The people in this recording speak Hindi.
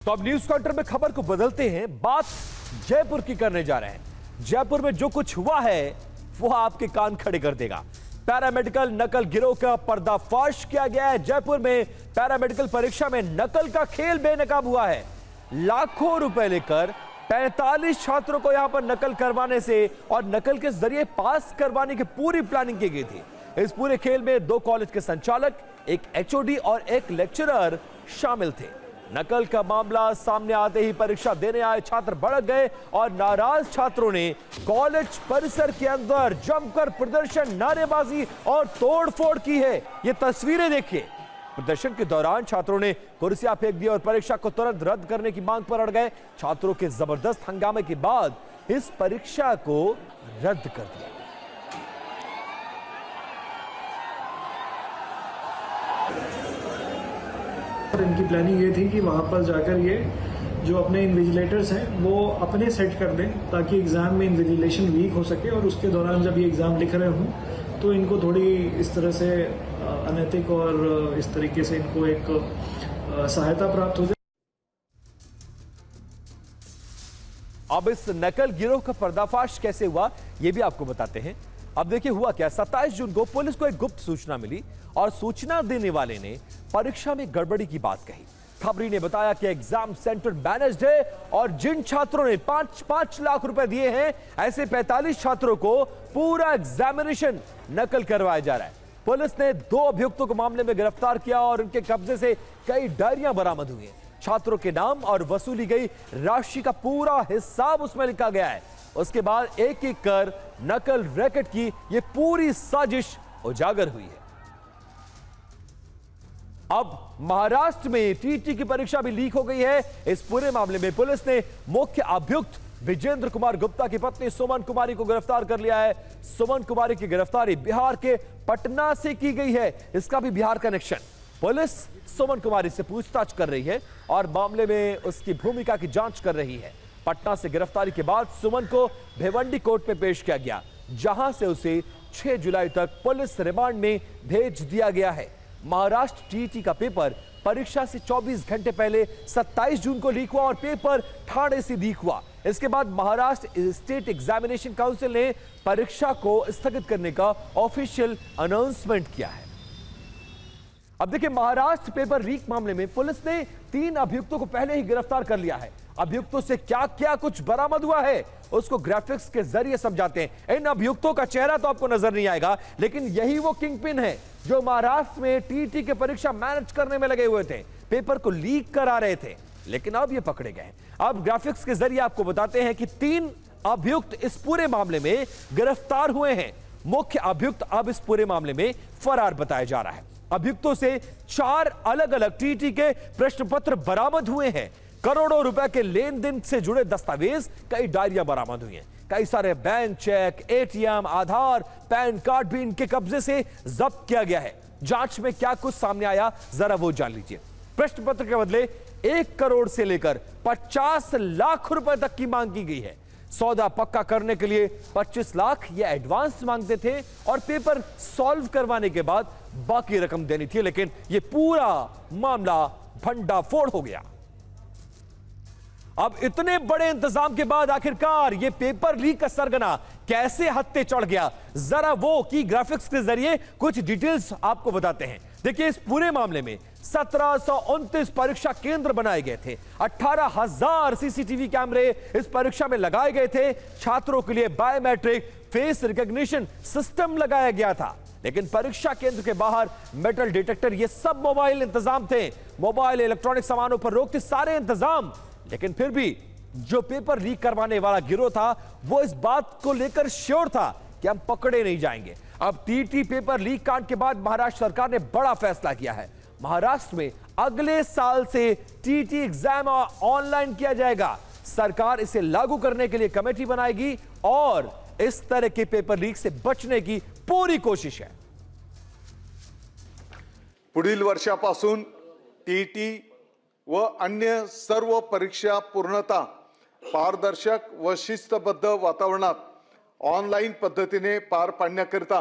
तो अब न्यूज काउंटर में खबर को बदलते हैं, बात जयपुर की करने जा रहे हैं। जयपुर में जो कुछ हुआ है वो आपके कान खड़े कर देगा। पैरामेडिकल नकल गिरोह का पर्दाफाश किया गया है। जयपुर में पैरामेडिकल परीक्षा में नकल का खेल बेनकाब हुआ है। लाखों रुपए लेकर 45 छात्रों को यहां पर नकल करवाने से और नकल के जरिए पास करवाने की पूरी प्लानिंग की गई थी। इस पूरे खेल में 2 कॉलेज के संचालक, एक एचओडी और एक लेक्चरर शामिल थे। नकल का मामला सामने आते ही परीक्षा देने आए छात्र भड़क गए और नाराज छात्रों ने कॉलेज परिसर के अंदर जमकर प्रदर्शन, नारेबाजी और तोड़फोड़ की है। ये तस्वीरें देखिए। प्रदर्शन के दौरान छात्रों ने कुर्सियां फेंक दी और परीक्षा को तुरंत रद्द करने की मांग पर अड़ गए। छात्रों के जबरदस्त हंगामे के बाद इस परीक्षा को रद्द कर दिया। इनकी प्लानिंग ये थी कि वहाँ पर जाकर ये जो अपने इन्विजिलेटर्स हैं वो अपने सेट कर दें ताकि एग्ज़ाम में इन्विजिलेशन वीक हो सके और उसके दौरान जब ये एग्ज़ाम लिख रहे हों तो इनको थोड़ी इस तरह से अनैतिक और इस तरीके से इनको एक सहायता प्राप्त हो जाए। अब इस नकल गिरोह का पर्दाफाश कैसे हुआ ये भी आपको बताते हैं। अब देखिए हुआ क्या। 27 जून को पुलिस को एक गुप्त सूचना मिली और सूचना देने वाले ने परीक्षा में गड़बड़ी की बात कही। खबरी ने बताया कि एग्जाम सेंटर मैनेज्ड है और जिन छात्रों ने 5-5 लाख रुपए दिए हैं, ऐसे 45 छात्रों को पूरा एग्जामिनेशन नकल करवाया जा रहा है। पुलिस ने 2 अभियुक्तों को मामले में गिरफ्तार किया और उनके कब्जे से कई डायरियां बरामद हुई हैं। छात्रों के नाम और वसूली गई राशि का पूरा हिसाब उसमें लिखा गया है। उसके बाद एक एक कर नकल रैकेट की यह पूरी साजिश उजागर हुई है। अब महाराष्ट्र में टीटी की परीक्षा भी लीक हो गई है। इस पूरे मामले में पुलिस ने मुख्य अभियुक्त विजेंद्र कुमार गुप्ता की पत्नी सुमन कुमारी को गिरफ्तार कर लिया है। सुमन कुमारी की गिरफ्तारी बिहार के पटना से की गई है। इसका भी बिहार कनेक्शन। पुलिस सुमन कुमारी से पूछताछ कर रही है और मामले में उसकी भूमिका की जांच कर रही है। पटना से गिरफ्तारी के बाद सुमन को भिवंडी कोर्ट में पेश किया गया, जहां से उसे 6 जुलाई तक पुलिस रिमांड में भेज दिया गया है। महाराष्ट्र टीटी का पेपर परीक्षा से 24 घंटे पहले 27 जून को लीक हुआ और पेपर ठाणे से लीक हुआ। इसके बाद महाराष्ट्र स्टेट एग्जामिनेशन काउंसिल ने परीक्षा को स्थगित करने का ऑफिशियल अनाउंसमेंट किया है। अब देखिए, महाराष्ट्र पेपर लीक मामले में पुलिस ने 3 अभियुक्तों को पहले ही गिरफ्तार कर लिया है। अभियुक्तों से क्या क्या कुछ बरामद हुआ है उसको ग्राफिक्स के जरिए समझाते हैं। इन अभियुक्तों का चेहरा तो आपको नजर नहीं आएगा, लेकिन यही वो किंगपिन है जो महाराष्ट्र में टीटी की परीक्षा मैनेज करने में लगे हुए थे, पेपर को लीक करा रहे थे, लेकिन अब ये पकड़े गए। अब ग्राफिक्स के जरिए आपको बताते हैं कि 3 अभियुक्त इस पूरे मामले में गिरफ्तार हुए हैं। मुख्य अभियुक्त अब इस पूरे मामले में फरार बताया जा रहा है। अभियुक्तों से 4 अलग अलग टीटी के प्रश्न पत्र बरामद हुए हैं। करोड़ों रुपए के लेन देन से जुड़े दस्तावेज, कई डायरियां बरामद हुई हैं। कई सारे बैंक चेक, एटीएम, आधार, पैन कार्ड भी इनके कब्जे से जब्त किया गया है। जांच में क्या कुछ सामने आया जरा वो जान लीजिए। प्रश्न पत्र के बदले 1 करोड़ से लेकर 50 लाख रुपए तक की मांग की गई है। सौदा पक्का करने के लिए 25 लाख ये एडवांस मांगते थे और पेपर सॉल्व करवाने के बाद बाकी रकम देनी थी, लेकिन ये पूरा मामला भंडाफोड़ हो गया। अब इतने बड़े इंतजाम के बाद आखिरकार ये पेपर लीक का सरगना कैसे हत्थे चढ़ गया, जरा वो की ग्राफिक्स के जरिए कुछ डिटेल्स आपको बताते हैं। देखिए, इस पूरे मामले में 1729 परीक्षा केंद्र बनाए गए थे। 18,000 सीसीटीवी कैमरे इस परीक्षा में लगाए गए थे। छात्रों के लिए बायोमेट्रिक फेस रिकॉग्निशन सिस्टम लगाया गया था, लेकिन परीक्षा केंद्र के बाहर मेटल डिटेक्टर, ये सब मोबाइल इंतजाम थे। मोबाइल, इलेक्ट्रॉनिक सामानों पर रोक थी, सारे इंतजाम। लेकिन फिर भी जो पेपर लीक करवाने वाला गिरोह था वो इस बात को लेकर श्योर था कि हम पकड़े नहीं जाएंगे। अब टीटी पेपर लीक कांड के बाद महाराष्ट्र सरकार ने बड़ा फैसला किया है। महाराष्ट्र में अगले साल से टीटी एग्जाम ऑनलाइन किया जाएगा। सरकार इसे लागू करने के लिए कमेटी बनाएगी और इस तरह के पेपर लीक से बचने की पूरी कोशिश है। पुढील वर्षापासून टीटी व अन्य सर्व परीक्षा पूर्णतः पारदर्शक व शिस्तबद्ध वातावरणात ऑनलाईन पद्धतीने पार पाडण्याकरिता